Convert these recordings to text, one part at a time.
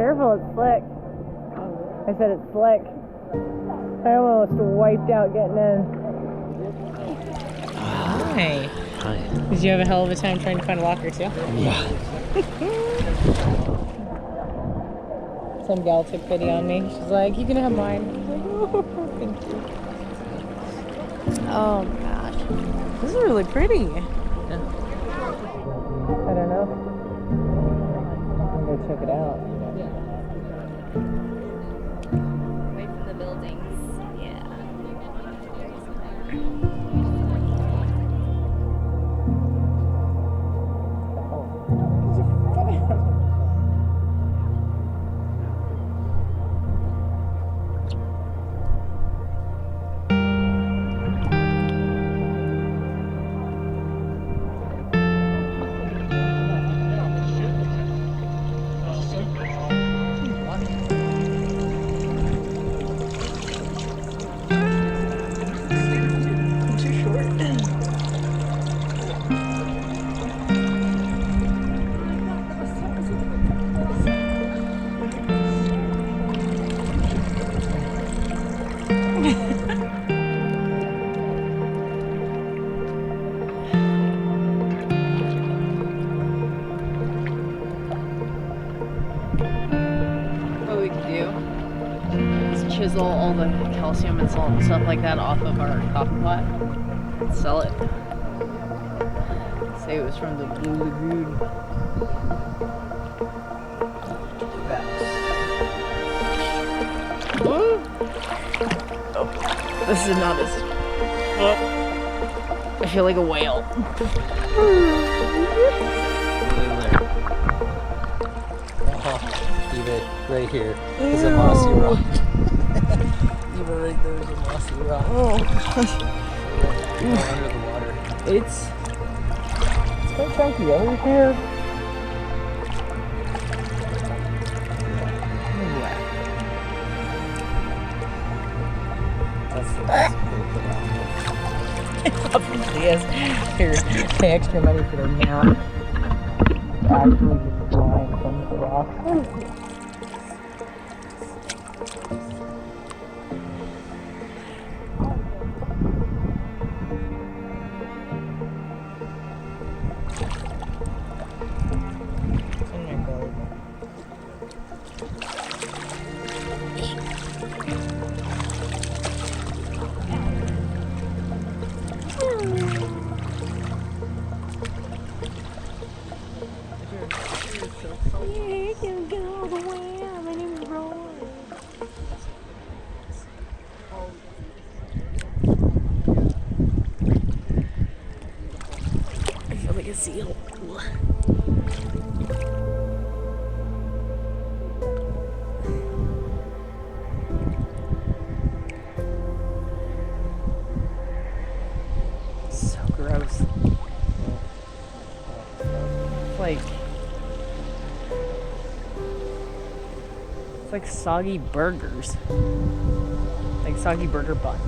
Careful, it's slick. I said it's slick. I almost wiped out getting in. Hi. Hi. Did you have a hell of a time trying to find a walker too? Yeah. Some gal took pity on me. She's like, you can have mine. I was like, oh, thank you. Oh gosh. This is really pretty. Yeah. I don't know. I'm gonna go check it out. Away from the buildings. Yeah. Chisel all the calcium and salt and stuff like that off of our coffee pot and sell it. Say it was from the Blue Lagoon. Oh, this is not as... I feel like a whale. Even right here is a mossy rock. Even right there is a mossy rock. Oh. Under the water. It's quite chunky over here. That's the best It probably is. Here, pay extra money for their nap. Actually just flying from the rock. I feel like a seal. So gross. It's like soggy burgers. Like soggy burger buns.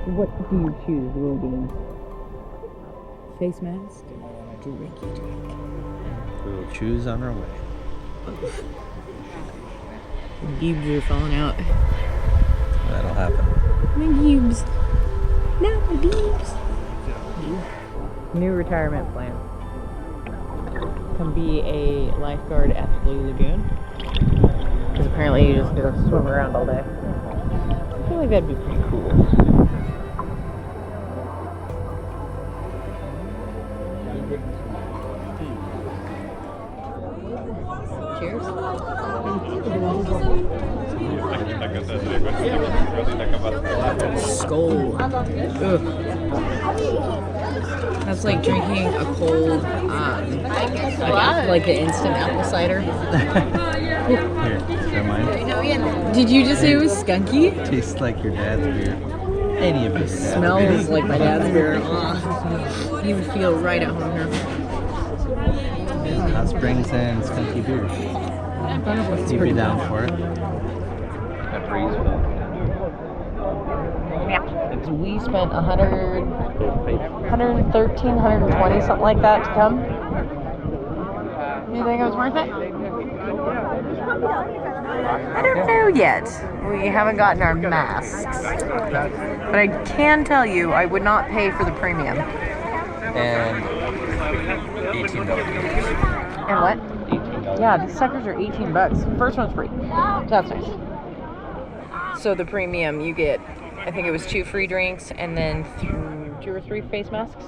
What do you choose, Logan? Face mask? Drink you drink. We will choose on our way. Pubes are falling out. That'll happen. My pubes. Not my pubes. New retirement plan. Come be a lifeguard at the Blue Lagoon. Because apparently you just go swim around all day. I feel like that'd be pretty cool. Cheers. Skull. Ugh. That's like drinking a cold, like the instant apple cider. Here, try mine. Did you just say it was skunky? Tastes like your dad's beer. Any of it Smells like my dad's beer. You would feel right at home here. Hot springs and skunky beer. You'd be down for it. That Breezeville. We spent 100, 113, 120, something like that to come. You think it was worth it? I don't know yet. We haven't gotten our masks. But I can tell you, I would not pay for the premium. And $18. And what? $18. Yeah, these suckers are $18. First one's free. That's nice. So the premium, you get, I think it was 2 free drinks and then 2 or 3 face masks.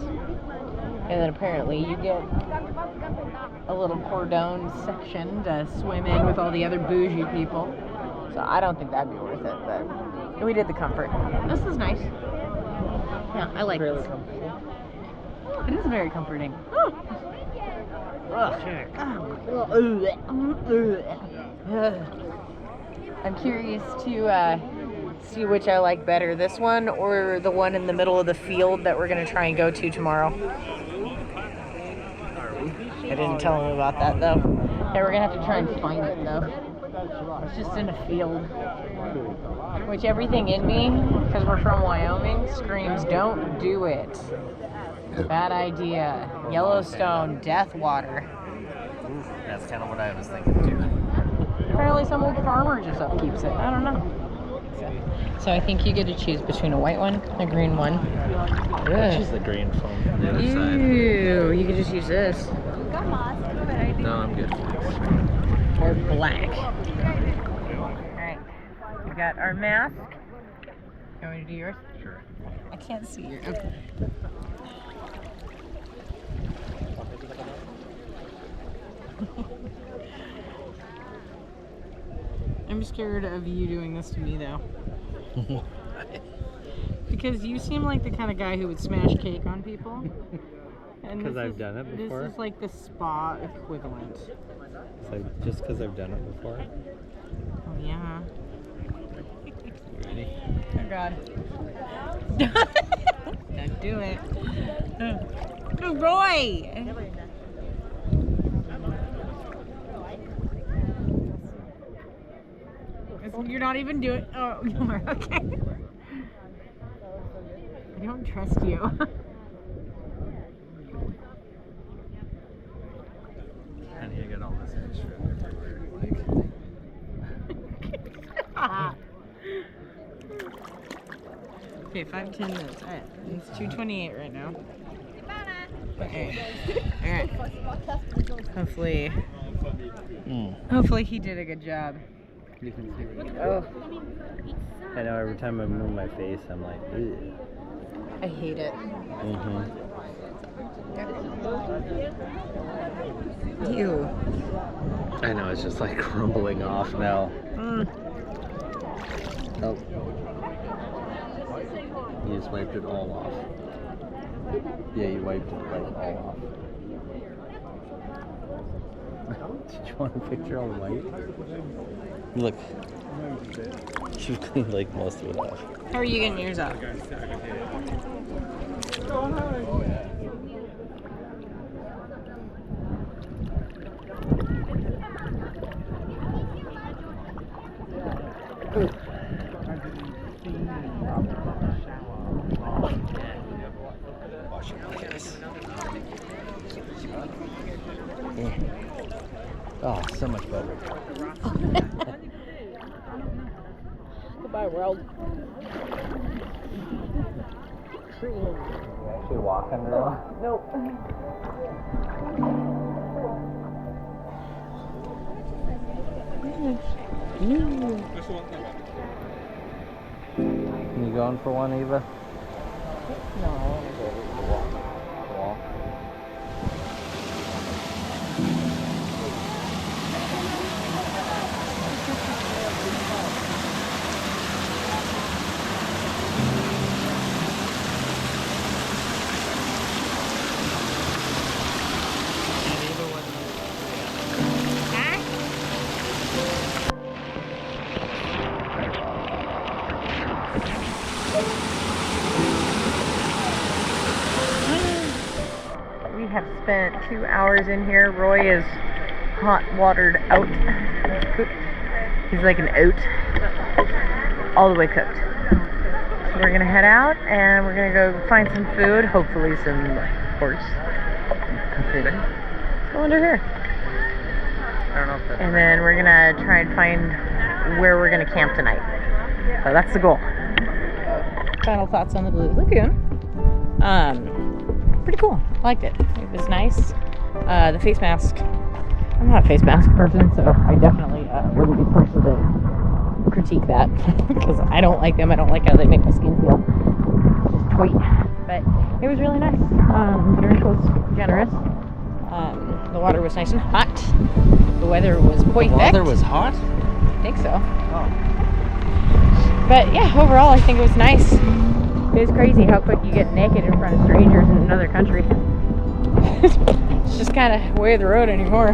And then apparently you get a little cordon section to swim in with all the other bougie people. So I don't think that'd be worth it, but we did the comfort. This is nice. Yeah, I like Really this. comfortable. It is very comforting. I'm curious to see which I like better, this one or the one in the middle of the field that we're going to try and go to tomorrow. I didn't tell him about that though. Yeah, we're going to have to try and find it though. It's just in a field. Which everything in me, because we're from Wyoming, screams, don't do it. Bad idea. Yellowstone, death water. That's kind of what I was thinking too. Apparently some old farmer just upkeeps it. I don't know. So I think you get to choose between a white one, a green one. Which is the green from the other side. Ew, you could just use this. No, I'm good. Or black. Alright, we got our mask. You want me to do yours? Sure. I can't see yours. Okay. I'm scared of you doing this to me though. Because you seem like the kind of guy who would smash cake on people. Because I've done it before? This is like the spa equivalent. So just because I've done it before? Oh yeah. You ready? Oh god. Don't do it. Oh, Roy! You're not even doing. Oh, you are okay. I don't trust you. And you get all this extra everywhere. Okay, 5-10 minutes. Alright, it's 2:28 right now. Okay. Alright. Hopefully he did a good job. You can see what Oh, I know every time I move my face, I'm like, ew. I hate it. Ew. I know, it's just like crumbling off now. Oh. You just wiped it all off. Yeah, you wiped it like all off. Did you want a picture all white? Look. She cleaned like most of it off. How are you getting yours off? Wash your hands. Oh, so much better. Goodbye, world. Actually walking around? Nope. You going for one, Eva? No. Walk. have spent 2 hours in here. Roy is hot watered out. He's like an oat. All the way cooked. So we're gonna head out and we're gonna go find some food. Hopefully some horse food. Let's go under here. I don't know if that's And then we're gonna try and find where we're gonna camp tonight. So that's the goal. Final thoughts on the Blue Lagoon. Pretty cool. I liked it. It was nice. The face mask. I'm not a face mask person, so I definitely wouldn't be the person to critique that because I don't like them. I don't like how they make my skin feel. Just tweet. But it was really nice. The drink was generous. The water was nice and hot. The weather was perfect. The weather was hot? I think so. Oh. But yeah, overall I think it was nice. It is crazy how quick you get naked in front of strangers in another country. It's just kind of way of the road anymore.